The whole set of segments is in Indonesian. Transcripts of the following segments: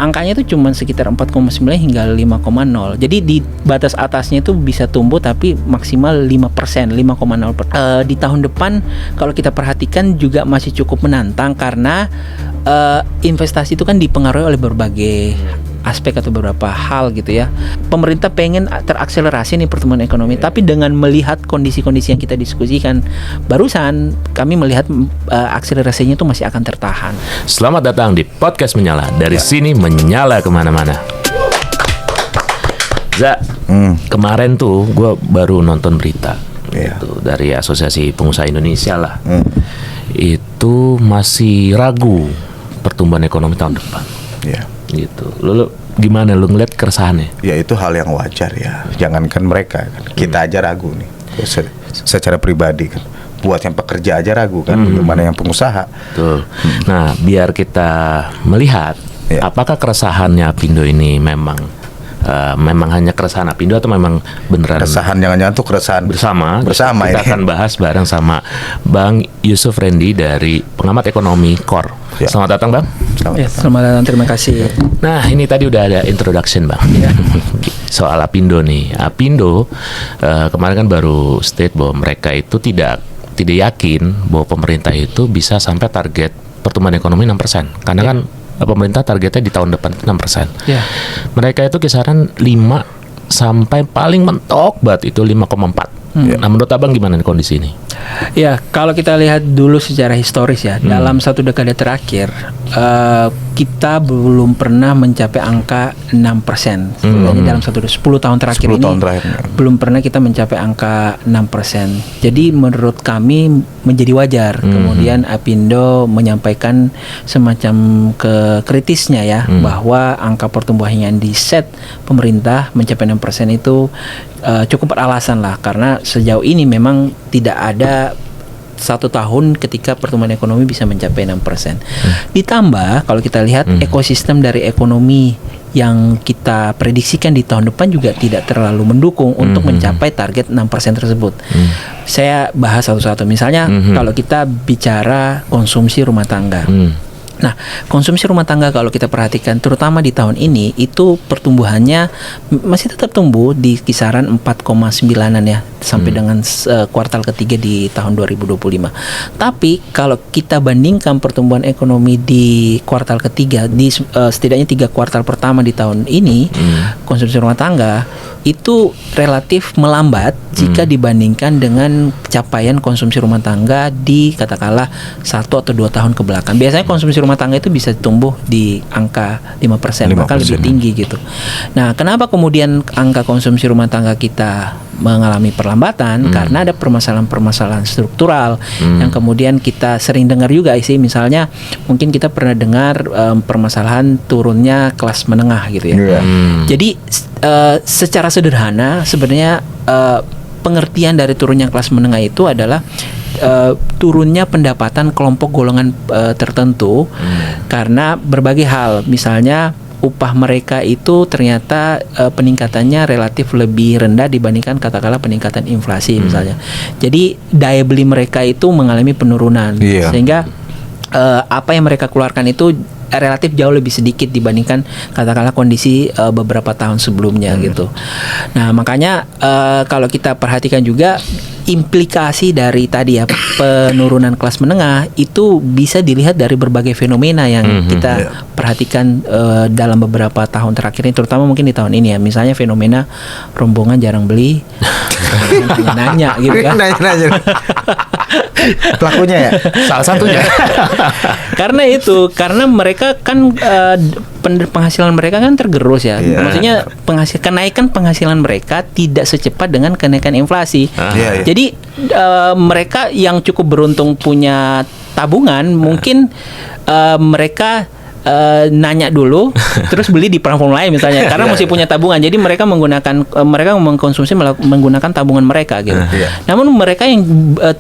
angkanya itu cuma sekitar 4,9 hingga 5,0. Jadi di batas atasnya itu bisa tumbuh tapi maksimal 5%, 5,0%. Di tahun depan kalau kita perhatikan juga masih cukup menantang karena investasi itu kan dipengaruhi oleh berbagai aspek atau beberapa hal gitu ya. Pemerintah pengen terakselerasi nih pertumbuhan ekonomi, tapi dengan melihat kondisi-kondisi yang kita diskusikan barusan, kami melihat akselerasinya itu masih akan tertahan. Selamat datang di Podcast Menyala. Dari sini menyala kemana-mana. Kemarin tuh gue baru nonton berita gitu, dari Asosiasi Pengusaha Indonesia lah. Itu masih ragu pertumbuhan ekonomi tahun depan. Gitu. Lu gimana lu ngeliat keresahannya? Ya itu hal yang wajar ya. Jangankan mereka kan, kita aja ragu nih. Secara pribadi kan. Buat yang pekerja aja ragu kan, bagaimana yang pengusaha. Tuh. Nah, biar kita melihat apakah keresahannya Apindo ini memang hanya keresahan Apindo atau memang beneran keresahan, jangan-jangan tuh keresahan bersama kita ini. Akan bahas bareng sama Bang Yusuf Rendy dari pengamat ekonomi KOR. Selamat datang Bang. Selamat datang, terima kasih. Nah, ini tadi udah ada introduction Bang soal Apindo nih. Apindo kemarin kan baru state bahwa mereka itu tidak yakin bahwa pemerintah itu bisa sampai target pertumbuhan ekonomi 6%. Karena kan pemerintah targetnya di tahun depan 6%. Mereka itu kisaran 5 sampai paling mentok banget itu 5,4. Nah, menurut Abang gimana nih kondisi ini? Ya, kalau kita lihat dulu secara historis ya, dalam satu dekade terakhir kita belum pernah mencapai angka 6%. Jadi dalam 10 tahun terakhir belum pernah kita mencapai angka 6%. Jadi menurut kami menjadi wajar kemudian Apindo menyampaikan semacam kritisnya ya, bahwa angka pertumbuhan yang di set pemerintah mencapai 6% itu cukup beralasan lah, karena sejauh ini memang tidak ada satu tahun ketika pertumbuhan ekonomi bisa mencapai 6%. Ditambah kalau kita lihat ekosistem dari ekonomi yang kita prediksikan di tahun depan juga tidak terlalu mendukung untuk mencapai target 6% tersebut. Saya bahas satu-satu. Misalnya kalau kita bicara konsumsi rumah tangga. Nah, konsumsi rumah tangga kalau kita perhatikan terutama di tahun ini itu pertumbuhannya masih tetap tumbuh di kisaran 4,9-an ya sampai dengan kuartal ketiga di tahun 2025. Tapi kalau kita bandingkan pertumbuhan ekonomi di kuartal ketiga di setidaknya 3 kuartal pertama di tahun ini, konsumsi rumah tangga itu relatif melambat jika dibandingkan dengan capaian konsumsi rumah tangga di katakanlah 1 atau 2 tahun ke belakang. Biasanya konsumsi rumah tangga itu bisa tumbuh di angka 5%, bahkan lebih tinggi gitu. Nah, kenapa kemudian angka konsumsi rumah tangga kita mengalami perlambatan? Karena ada permasalahan-permasalahan struktural yang kemudian kita sering dengar juga sih. Misalnya mungkin kita pernah dengar permasalahan turunnya kelas menengah gitu ya. Jadi secara sederhana sebenarnya pengertian dari turunnya kelas menengah itu adalah turunnya pendapatan kelompok golongan tertentu karena berbagai hal. Misalnya upah mereka itu ternyata peningkatannya relatif lebih rendah dibandingkan katakanlah peningkatan inflasi misalnya. Jadi daya beli mereka itu mengalami penurunan sehingga apa yang mereka keluarkan itu relatif jauh lebih sedikit dibandingkan katakanlah kondisi beberapa tahun sebelumnya gitu. Nah, makanya kalau kita perhatikan juga implikasi dari tadi ya penurunan kelas menengah itu bisa dilihat dari berbagai fenomena yang kita perhatikan dalam beberapa tahun terakhir ini, terutama mungkin di tahun ini ya. Misalnya fenomena rombongan jarang beli, nanya gitu kan. Nanya. Pelakunya ya salah satunya. Karena mereka kan penghasilan mereka kan tergerus ya. Maksudnya kenaikan penghasilan mereka tidak secepat dengan kenaikan inflasi. Jadi mereka yang cukup beruntung punya tabungan mungkin mereka nanya dulu terus beli di platform lain misalnya karena mesti punya tabungan, jadi mereka mengkonsumsi menggunakan tabungan mereka gitu. Namun mereka yang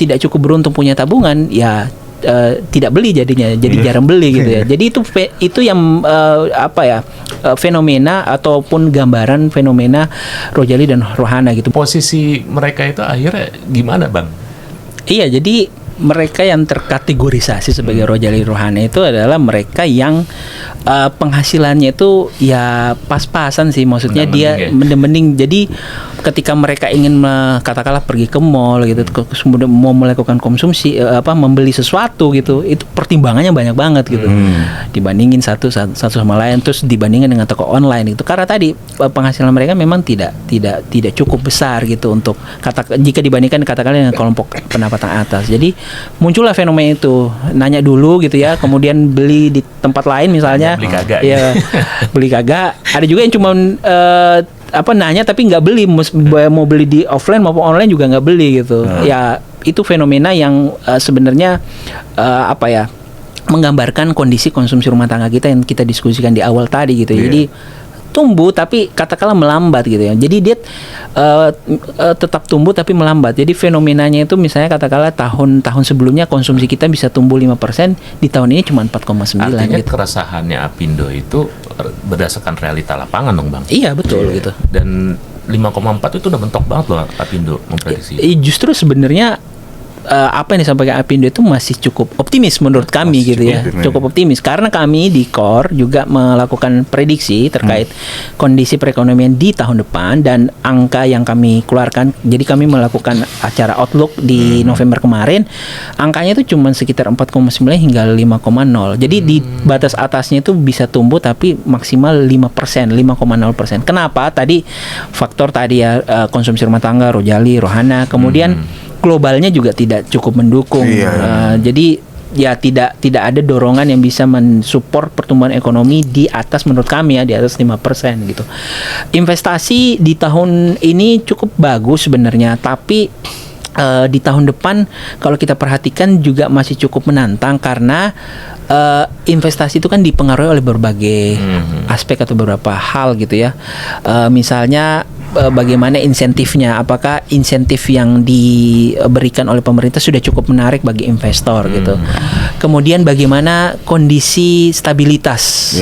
tidak cukup beruntung punya tabungan ya tidak beli jadinya, jadi jarang beli gitu ya. Jadi itu yang fenomena ataupun gambaran fenomena Rojali dan Rohana gitu. Posisi mereka itu akhirnya gimana Bang? Iya, jadi mereka yang terkategorisasi sebagai rojali rohani itu adalah mereka yang penghasilannya itu ya pas-pasan sih, maksudnya dia mending. Jadi ketika mereka ingin katakanlah pergi ke mall gitu, kemudian mau melakukan konsumsi membeli sesuatu gitu, itu pertimbangannya banyak banget gitu. Dibandingin satu sama lain, terus dibandingkan dengan toko online itu, karena tadi penghasilan mereka memang tidak cukup besar gitu untuk jika dibandingkan katakanlah dengan kelompok pendapatan atas. Jadi muncullah fenomena itu, nanya dulu gitu ya, kemudian beli di tempat lain misalnya, beli kagak. Ya, beli kagak. Ada juga yang cuma nanya tapi nggak beli, mau beli di offline maupun online juga nggak beli gitu. Ya itu fenomena yang sebenarnya menggambarkan kondisi konsumsi rumah tangga kita yang kita diskusikan di awal tadi gitu. Jadi tumbuh tapi katakanlah melambat gitu ya. Jadi dia tetap tumbuh tapi melambat. Jadi fenomenanya itu misalnya katakanlah tahun sebelumnya konsumsi kita bisa tumbuh 5%, di tahun ini cuma 4,9. Artinya gitu. keresahannya Apindo itu berdasarkan realita lapangan dong Bang. Iya betul gitu. Dan 5,4 itu udah mentok banget loh Apindo memprediksi. Justru sebenarnya apa yang disampaikan Apindo itu masih cukup optimis menurut kami gitu ya. Cukup optimis karena kami di Core juga melakukan prediksi terkait kondisi perekonomian di tahun depan dan angka yang kami keluarkan. Jadi kami melakukan acara Outlook di November kemarin, angkanya itu cuma sekitar 4,9 hingga 5,0. Jadi di batas atasnya itu bisa tumbuh tapi maksimal 5%, 5,0%. Kenapa? Tadi faktor tadi ya, konsumsi rumah tangga, rojali, rohana, kemudian globalnya juga tidak cukup mendukung. Jadi ya tidak ada dorongan yang bisa mensupport pertumbuhan ekonomi di atas, menurut kami ya, di atas 5% gitu. Investasi di tahun ini cukup bagus sebenarnya, tapi di tahun depan kalau kita perhatikan juga masih cukup menantang karena investasi itu kan dipengaruhi oleh berbagai aspek atau beberapa hal gitu ya. Misalnya bagaimana insentifnya, apakah insentif yang diberikan oleh pemerintah sudah cukup menarik bagi investor gitu. Kemudian bagaimana kondisi stabilitas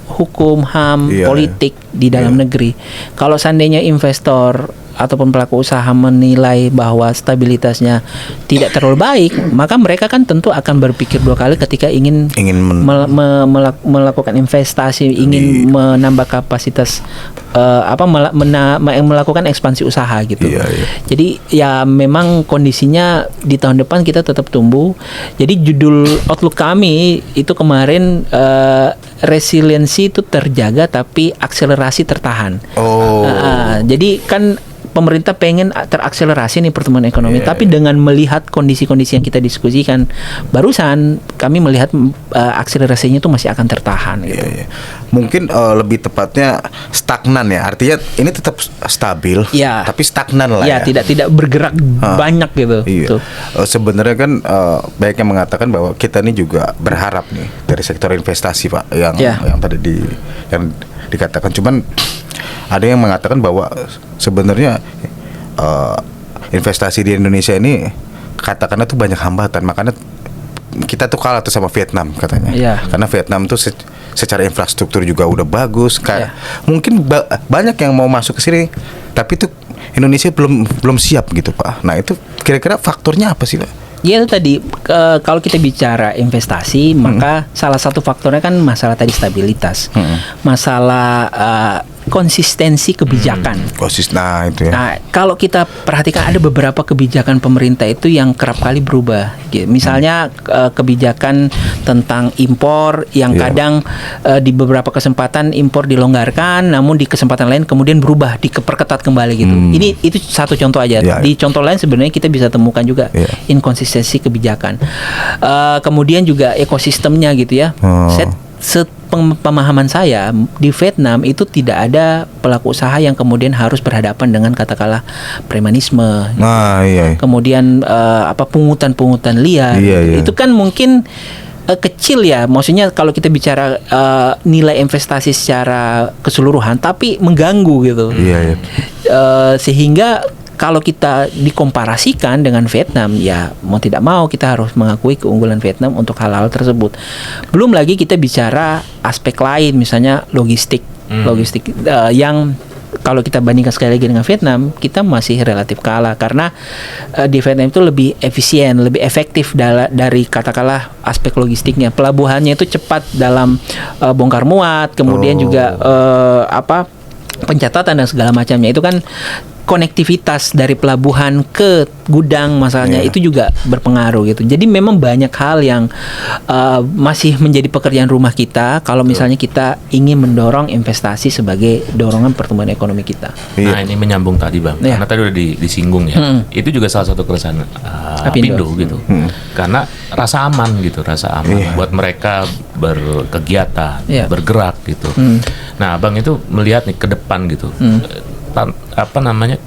hukum, HAM, politik di dalam negeri. Kalau seandainya investor ataupun pelaku usaha menilai bahwa stabilitasnya tidak terlalu baik, maka mereka kan tentu akan berpikir dua kali ketika ingin melakukan investasi, ingin menambah kapasitas melakukan ekspansi usaha gitu. Jadi ya memang kondisinya di tahun depan kita tetap tumbuh. Jadi judul outlook kami itu kemarin resiliensi itu terjaga tapi akselerasi tertahan. Jadi kan pemerintah pengen terakselerasi nih pertumbuhan ekonomi, tapi dengan melihat kondisi-kondisi yang kita diskusikan barusan, kami melihat akselerasinya itu masih akan tertahan gitu. Mungkin lebih tepatnya stagnan ya, artinya ini tetap stabil, tapi stagnan lah ya. Tidak bergerak banyak gitu. Sebenarnya kan banyak yang mengatakan bahwa kita ini juga berharap nih dari sektor investasi Pak, yang tadi yang dikatakan, cuman ada yang mengatakan bahwa sebenarnya investasi di Indonesia ini katakanlah tuh banyak hambatan, makanya kita tuh kalah tuh sama Vietnam katanya. Karena Vietnam tuh secara infrastruktur juga udah bagus, mungkin banyak yang mau masuk ke sini, tapi tuh Indonesia belum siap gitu Pak. Nah itu kira-kira faktornya apa sih Pak? Ya itu tadi, kalau kita bicara investasi, maka salah satu faktornya kan masalah tadi stabilitas, masalah konsistensi kebijakan. Nah itu ya. Nah kalau kita perhatikan ada beberapa kebijakan pemerintah itu yang kerap kali berubah. Misalnya kebijakan tentang impor yang kadang di beberapa kesempatan impor dilonggarkan, namun di kesempatan lain kemudian berubah, diperketat kembali gitu. Itu satu contoh aja. Di contoh lain sebenarnya kita bisa temukan juga inkonsistensi kebijakan. Kemudian juga ekosistemnya gitu ya. Pemahaman saya di Vietnam itu tidak ada pelaku usaha yang kemudian harus berhadapan dengan katakanlah premanisme, kemudian pungutan liar. Itu kan mungkin kecil ya, maksudnya kalau kita bicara nilai investasi secara keseluruhan, tapi mengganggu gitu. Sehingga kalau kita dikomparasikan dengan Vietnam, ya mau tidak mau kita harus mengakui keunggulan Vietnam untuk hal-hal tersebut. Belum lagi kita bicara aspek lain, misalnya logistik yang kalau kita bandingkan sekali lagi dengan Vietnam, kita masih relatif kalah karena di Vietnam itu lebih efisien, lebih efektif dari katakanlah aspek logistiknya. Pelabuhannya itu cepat dalam bongkar muat, kemudian juga pencatatan dan segala macamnya. Itu kan konektivitas dari pelabuhan ke gudang masalahnya itu juga berpengaruh gitu. Jadi memang banyak hal yang masih menjadi pekerjaan rumah kita kalau misalnya kita ingin mendorong investasi sebagai dorongan pertumbuhan ekonomi kita. Nah ini menyambung tadi Bang, karena tadi udah disinggung ya. Itu juga salah satu keresahan Apindo gitu. Karena rasa aman gitu, rasa aman buat mereka berkegiatan, bergerak gitu. Nah Bang itu melihat nih ke depan gitu.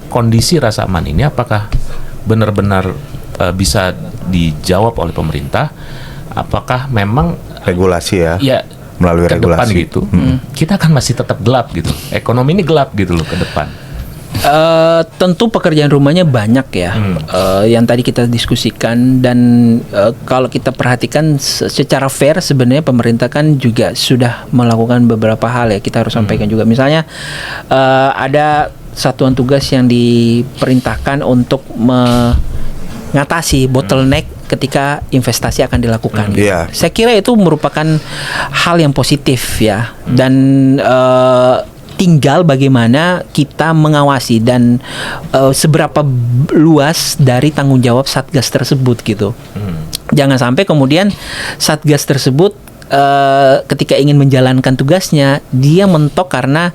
Kondisi rasa aman ini apakah benar-benar bisa dijawab oleh pemerintah? Apakah memang regulasi ya melalui regulasi gitu kita akan masih tetap gelap gitu, ekonomi ini gelap gitu loh ke depan? Tentu pekerjaan rumahnya banyak ya, yang tadi kita diskusikan dan kalau kita perhatikan secara fair sebenarnya pemerintah kan juga sudah melakukan beberapa hal ya, kita harus sampaikan juga. Misalnya ada satuan tugas yang diperintahkan untuk mengatasi bottleneck ketika investasi akan dilakukan. Saya kira itu merupakan hal yang positif ya, dan tinggal bagaimana kita mengawasi dan seberapa luas dari tanggung jawab Satgas tersebut gitu. Jangan sampai kemudian Satgas tersebut ketika ingin menjalankan tugasnya dia mentok karena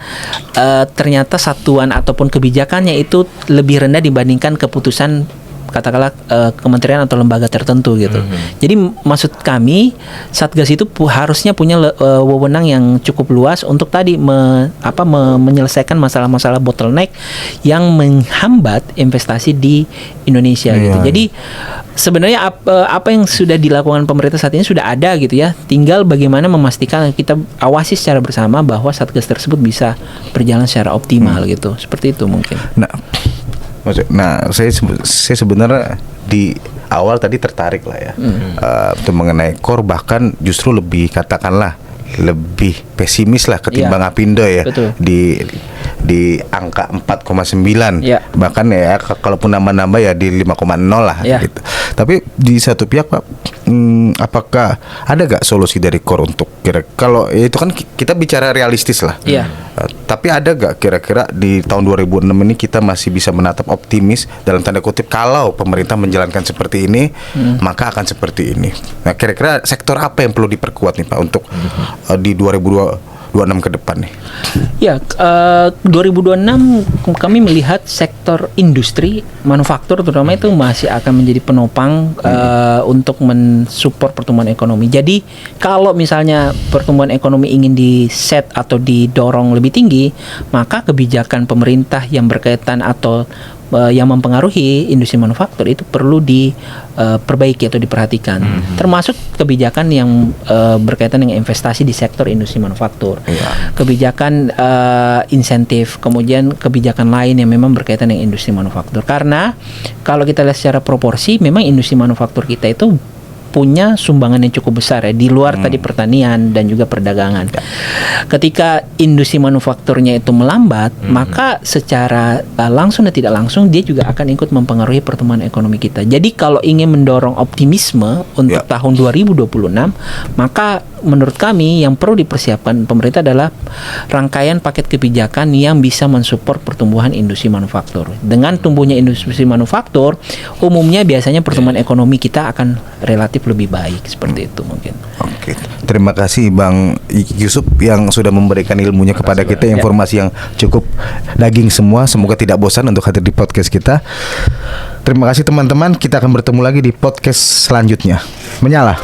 ternyata satuan ataupun kebijakannya itu lebih rendah dibandingkan keputusan katakanlah kementerian atau lembaga tertentu gitu. Jadi maksud kami Satgas itu harusnya punya wewenang yang cukup luas untuk tadi menyelesaikan masalah-masalah bottleneck yang menghambat investasi di Indonesia gitu. Jadi sebenarnya apa yang sudah dilakukan pemerintah saat ini sudah ada gitu ya. Tinggal bagaimana memastikan kita awasi secara bersama bahwa Satgas tersebut bisa berjalan secara optimal gitu. Seperti itu mungkin. Nah, saya sebenarnya di awal tadi tertarik lah ya untuk mengenai core, bahkan justru lebih katakanlah lebih pesimis lah ketimbang Apindo ya. Betul. Di angka 4,9 bahkan ya kalaupun nambah-nambah ya di 5,0 lah gitu. Tapi di satu pihak Pak, apakah ada gak solusi dari core untuk kalau itu kan kita bicara realistis lah. Tapi ada gak kira-kira di tahun 2006 ini kita masih bisa menatap optimis dalam tanda kutip kalau pemerintah menjalankan seperti ini maka akan seperti ini. Nah kira-kira sektor apa yang perlu diperkuat nih Pak untuk di 2026 ke depan nih? 2026 kami melihat sektor industri manufaktur terutama itu masih akan menjadi penopang untuk mensupport pertumbuhan ekonomi. Jadi kalau misalnya pertumbuhan ekonomi ingin di-set atau didorong lebih tinggi, maka kebijakan pemerintah yang berkaitan atau yang mempengaruhi industri manufaktur itu perlu diperbaiki atau diperhatikan, termasuk kebijakan yang berkaitan dengan investasi di sektor industri manufaktur, kebijakan insentif, kemudian kebijakan lain yang memang berkaitan dengan industri manufaktur. Karena kalau kita lihat secara proporsi, memang industri manufaktur kita itu punya sumbangan yang cukup besar ya di luar tadi pertanian dan juga perdagangan. Ketika industri manufakturnya itu melambat, maka secara langsung dan tidak langsung dia juga akan ikut mempengaruhi pertumbuhan ekonomi kita. Jadi kalau ingin mendorong optimisme untuk tahun 2026, maka menurut kami yang perlu dipersiapkan pemerintah adalah rangkaian paket kebijakan yang bisa mensupport pertumbuhan industri manufaktur. Dengan tumbuhnya industri manufaktur, umumnya biasanya pertumbuhan ekonomi kita akan relatif lebih baik, seperti itu mungkin. Oke, terima kasih Bang Yusuf yang sudah memberikan ilmunya kepada kita, informasi yang cukup daging semua. Semoga tidak bosan untuk hadir di podcast kita. Terima kasih teman-teman, kita akan bertemu lagi di podcast selanjutnya. Menyala.